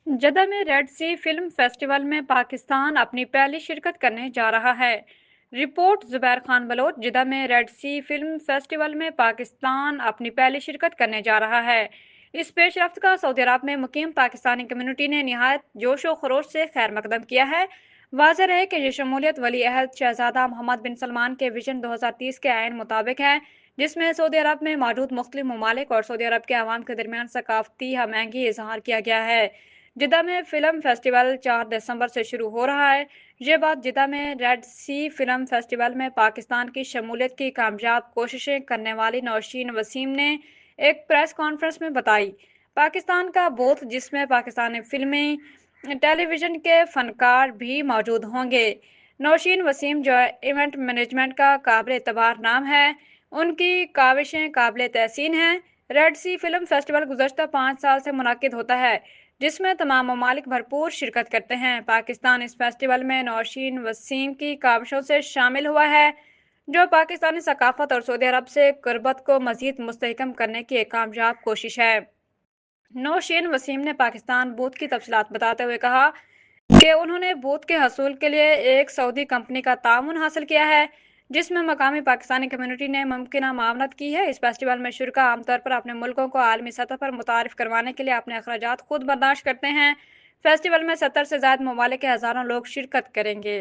जद्दा में रेड सी film festival में पाकिस्तान अपनी पहली शिरकत करने जा रहा है। रिपोर्ट जुबैर खान बलोच। जद्दा में रेड सी फिल्म फेस्टिवल में पाकिस्तान अपनी पहली शिरकत करने जा रहा है। इस पेशरफ्त का सऊदी अरब में मुकीम पाकिस्तानी कम्युनिटी ने निहायत जोशो खरोश से खैर मकदम किया है। वाज़ेह रहे कि ये शमूलियत वली अहद शहजादा मोहम्मद बिन सलमान के विजन 2030 के आइन मुताबिक है, जिसमें सऊदी अरब में मौजूद मुख्तलिफ ममालिक और सऊदी अरब के अवाम के दरमियान सकाफती हम आहंगी इजहार किया गया है। जिद्दा में फिल्म फेस्टिवल 4 दिसंबर से शुरू हो रहा है। ये बात जिद्दा में रेड सी फिल्म फेस्टिवल में पाकिस्तान की शमूलियत की कामयाब कोशिशें करने वाली नौशीन वसीम ने एक प्रेस कॉन्फ्रेंस में बताई। पाकिस्तान का बूथ, जिसमें पाकिस्तानी फिल्में टेलीविजन के फनकार भी मौजूद होंगे। नौशीन वसीम, जो इवेंट मैनेजमेंट का काबिल एतबार नाम है, उनकी काविशें काबिल तहसीन हैं। रेड सी फिल्म फेस्टिवल गुज़श्ता 5 साल से मुनाकिद होता है, जिसमें तमाम ममालिक भरपूर शिरकत करते हैं। पाकिस्तान इस फेस्टिवल में नौशीन वसीम की काविशों से शामिल हुआ है, जो पाकिस्तानी सकाफत और सऊदी अरब से कुर्बत को मजीद मुस्तहकम करने की एक कामयाब कोशिश है। नौशीन वसीम ने पाकिस्तान बूथ की तफसीलात बताते हुए कहा कि उन्होंने बूथ के हसूल के लिए एक सऊदी कंपनी का ताउन हासिल किया है, जिसमें मकामी पाकिस्तानी कम्युनिटी ने मुमकिन मावनत की है। इस फेस्टिवल में शुरका आमतौर पर अपने मुल्कों को आलमी सतह पर मुतारिफ करवाने के लिए अपने अखराजात खुद बर्दाश्त करते हैं। फेस्टिवल में 70 से ज्यादा ममालिक के हज़ारों लोग शिरकत करेंगे।